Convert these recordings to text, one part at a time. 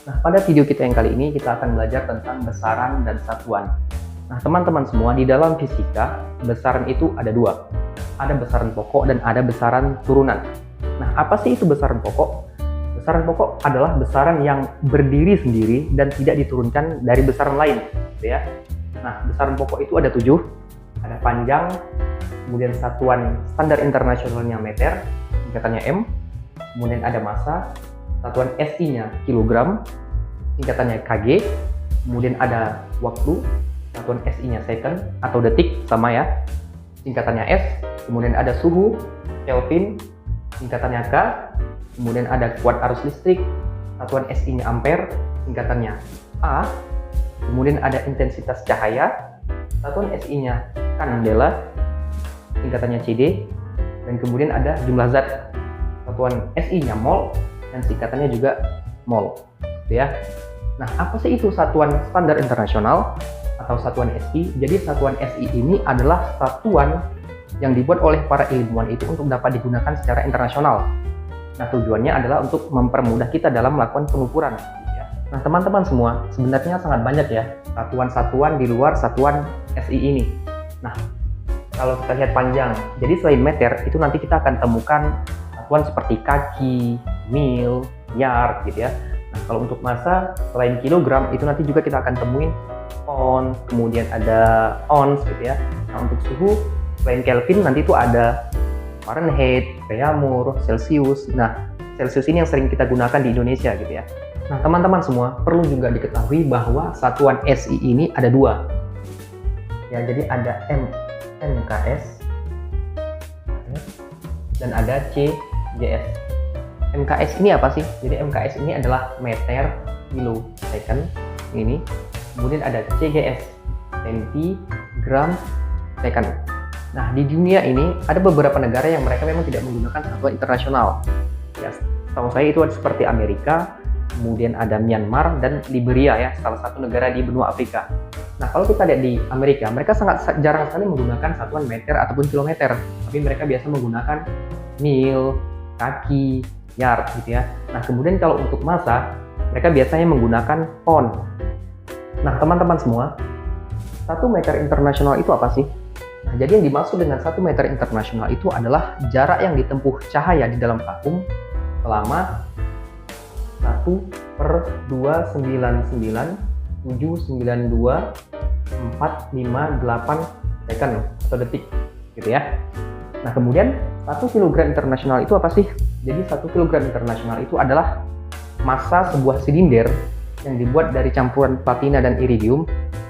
Nah, pada video kita yang kali ini kita akan belajar tentang besaran dan satuan. Nah, teman-teman semua, di dalam fisika, besaran itu ada dua. Ada besaran pokok dan ada besaran turunan. Nah, apa sih itu besaran pokok? Besaran pokok adalah besaran yang berdiri sendiri dan tidak diturunkan dari besaran lain, gitu ya. Nah, besaran pokok itu ada 7. Ada panjang, kemudian satuan standar internasionalnya meter, singkatannya M, kemudian ada massa, satuan SI-nya kilogram, singkatannya kg, kemudian ada waktu, satuan SI-nya second atau detik, sama ya, singkatannya S, kemudian ada suhu, Kelvin, singkatannya K, kemudian ada kuat arus listrik, satuan SI-nya ampere, singkatannya A, kemudian ada intensitas cahaya, satuan SI-nya kandela, singkatannya CD, dan kemudian ada jumlah zat, satuan SI-nya mol, dan singkatannya juga mol, ya. Nah, apa sih itu satuan standar internasional atau satuan SI? Jadi satuan SI ini adalah satuan yang dibuat oleh para ilmuwan itu untuk dapat digunakan secara internasional. Nah, tujuannya adalah untuk mempermudah kita dalam melakukan pengukuran. Nah, teman-teman semua, sebenarnya sangat banyak ya satuan-satuan di luar satuan SI ini. Nah, kalau kita lihat panjang, jadi selain meter, itu nanti kita akan temukan satuan seperti kaki, mil, yard gitu ya. Nah, kalau untuk massa, selain kilogram, itu nanti juga kita akan temuin pound, kemudian ada ounce gitu ya. Nah, untuk suhu, selain Kelvin, nanti itu ada Fahrenheit, Reaumur, Celsius. Nah, Celsius ini yang sering kita gunakan di Indonesia gitu ya. Nah, teman-teman semua, perlu juga diketahui bahwa satuan SI ini ada dua. Ya, jadi ada MKS dan ada CGS. MKS ini apa sih? Jadi MKS ini adalah meter kilo second ini. Kemudian ada CGS, centigram second. Nah, di dunia ini ada beberapa negara yang mereka memang tidak menggunakan satuan internasional. Ya, setahu saya itu seperti Amerika, kemudian ada Myanmar dan Liberia ya, salah satu negara di benua Afrika. Nah, kalau kita lihat di Amerika, mereka sangat jarang sekali menggunakan satuan meter ataupun kilometer, tapi mereka biasa menggunakan mil, kaki, yard gitu ya. Nah, kemudian kalau untuk massa, mereka biasanya menggunakan pound. Nah, teman-teman semua, 1 meter internasional itu apa sih? Nah, jadi yang dimaksud dengan 1 meter internasional itu adalah jarak yang ditempuh cahaya di dalam vakum selama 1/299.792.458 second atau detik gitu ya. Nah, kemudian 1 kilogram internasional itu apa sih? Jadi 1 kilogram internasional itu adalah massa sebuah silinder yang dibuat dari campuran platina dan iridium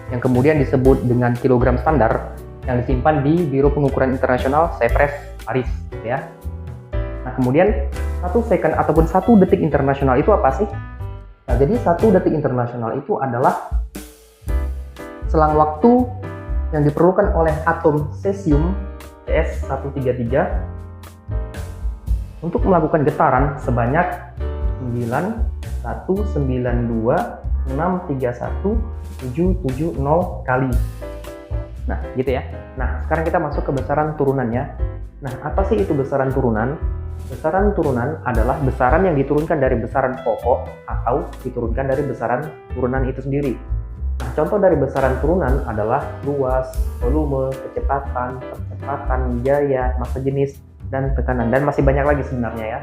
yang kemudian disebut dengan kilogram standar yang disimpan di Biro Pengukuran Internasional Sevres, Paris gitu ya. Nah, kemudian 1 second ataupun 1 detik internasional itu apa sih? Nah, jadi 1 detik internasional itu adalah selang waktu yang diperlukan oleh atom cesium CS133 untuk melakukan getaran sebanyak 9.192.631.770 kali. Nah, gitu ya. Nah, sekarang kita masuk ke besaran turunannya. Nah, apa sih itu besaran turunan? Besaran turunan adalah besaran yang diturunkan dari besaran pokok atau diturunkan dari besaran turunan itu sendiri. Nah, contoh dari besaran turunan adalah luas, volume, kecepatan, percepatan, biaya, massa jenis, dan tekanan, dan masih banyak lagi sebenarnya ya.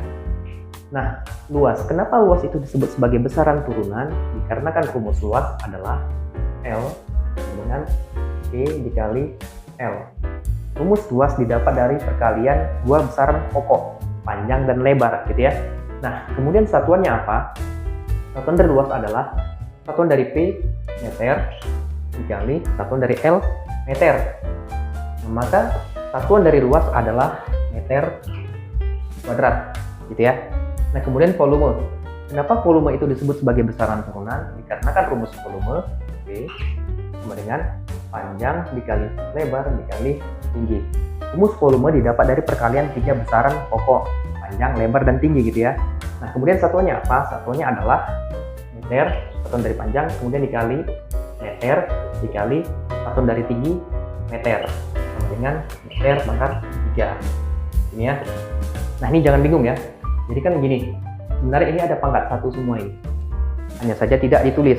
Nah, luas. Kenapa luas itu disebut sebagai besaran turunan? Dikarenakan rumus luas adalah L dengan P dikali L. Rumus luas didapat dari perkalian dua besaran pokok, panjang dan lebar gitu ya. Nah, kemudian satuannya apa? Satuan dari luas adalah satuan dari P meter dikali satuan dari L meter. Nah, maka satuan dari luas adalah meter kuadrat gitu ya. Nah, kemudian volume. Kenapa volume itu disebut sebagai besaran turunan? Dikarenakan rumus volume P sama dengan panjang dikali lebar dikali tinggi. Rumus volume didapat dari perkalian 3 besaran pokok, panjang, lebar, dan tinggi gitu ya. Nah, kemudian satuannya apa? Satuannya adalah meter, satuan dari panjang, kemudian dikali meter, dikali satuan dari tinggi, meter. Sama dengan meter pangkat 3. Ini ya. Nah, ini jangan bingung ya. Jadi kan begini, sebenarnya ini ada pangkat 1 semua ini. hanya saja tidak ditulis.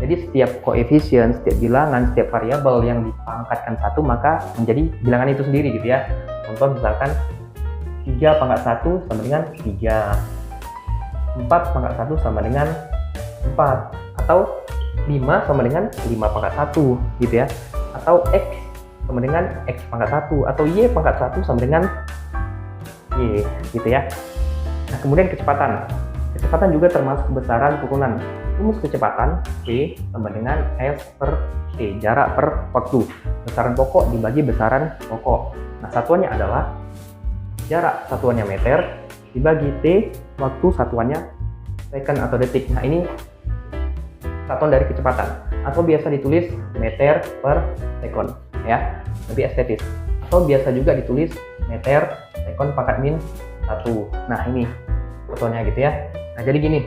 Jadi setiap koefisien, setiap bilangan, setiap variabel yang dipangkatkan 1 maka menjadi bilangan itu sendiri gitu ya. Contoh misalkan 3 pangkat 1 sama dengan 3, 4 pangkat 1 sama dengan 4, atau 5 sama dengan 5 pangkat 1 gitu ya, atau X sama dengan X pangkat 1, atau Y pangkat 1 sama dengan Y gitu ya. Nah kemudian kecepatan juga termasuk besaran turunan. Rumus kecepatan V sama dengan S per T, jarak per waktu. Besaran pokok dibagi besaran pokok. Nah satuannya adalah jarak, satuannya meter, dibagi T, waktu satuannya second atau detik. Nah ini satuan dari kecepatan, atau biasa ditulis meter per second ya, lebih estetis. Atau biasa juga ditulis meter second pangkat min 1. Nah ini fotonya gitu ya. Nah jadi gini,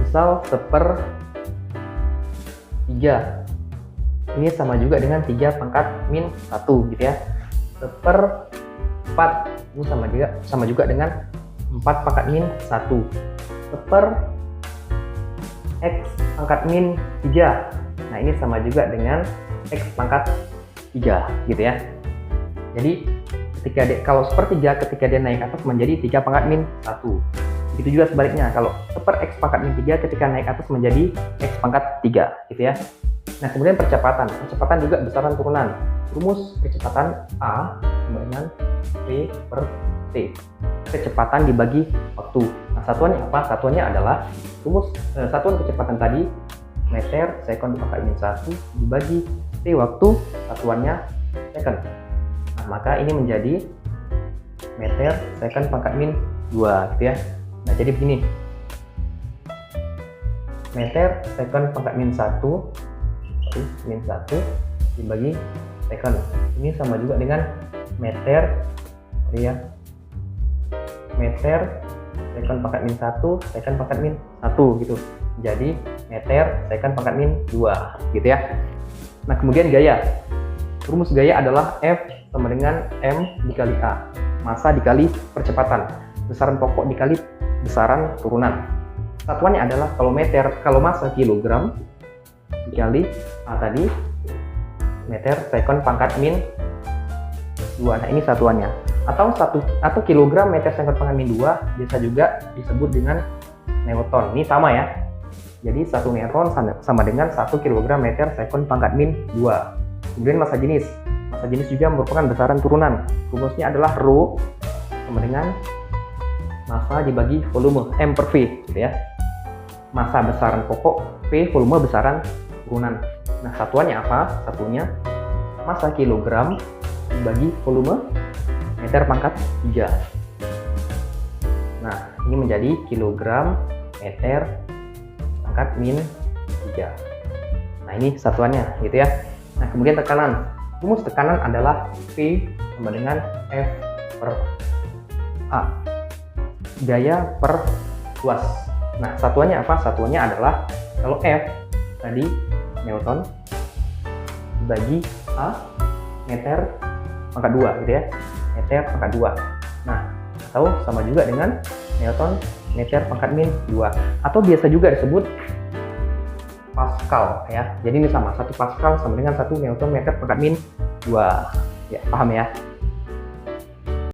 misal 1/3 ini sama juga dengan 3 pangkat min 1 gitu ya. 1/4 ini sama juga dengan 4 pangkat min 1. 1/x pangkat min 3. Nah ini sama juga dengan x pangkat 3 gitu ya. Jadi kalau 1/3 ketika dia naik atas menjadi 3 pangkat min 1. Begitu juga sebaliknya, kalau 1/x pangkat min 3 ketika naik atas menjadi x pangkat 3 gitu ya. Nah kemudian percepatan juga besaran turunan. Rumus kecepatan A sama dengan V per T. Kecepatan dibagi waktu. Nah satuannya apa? Satuannya adalah satuan kecepatan tadi meter second pangkat min 1 dibagi T waktu, satuannya second. Nah maka ini menjadi meter second pangkat min 2 gitu ya. Nah jadi begini, meter second pangkat min 1 dibagi second, ini sama juga dengan meter second pangkat min 1 second pangkat min 1 gitu. Jadi meter second pangkat min 2 gitu ya. Nah kemudian gaya, rumus gaya adalah F sama dengan M dikali A, massa dikali percepatan, besaran pokok dikali besaran turunan. Satuannya adalah kalau massa kilogram dikali A tadi, meter second pangkat min 2. Nah ini satuannya. Atau kilogram meter second pangkat min 2 biasa juga disebut dengan newton. Ini sama ya. Jadi 1 newton sama dengan 1 kilogram meter second pangkat min 2. Kemudian massa jenis juga merupakan besaran turunan. Rumusnya adalah rho sama dengan massa dibagi volume, M per V gitu ya. Massa besaran pokok, V volume besaran turunan. Nah satuannya apa? Satunya massa kilogram dibagi volume meter pangkat 3. Nah ini menjadi kilogram meter pangkat min 3. Nah ini satuannya gitu ya. Nah kemudian tekanan. Rumus tekanan adalah P sama dengan F per A, gaya per luas. Nah satuannya apa? Satuannya adalah kalau F tadi newton dibagi A meter pangkat 2 gitu ya, meter pangkat 2. Nah atau sama juga dengan newton meter pangkat min 2, atau biasa juga disebut Pascal ya. Jadi ini sama, 1 Pascal sama dengan 1 newton meter pangkat min 2 ya, paham ya.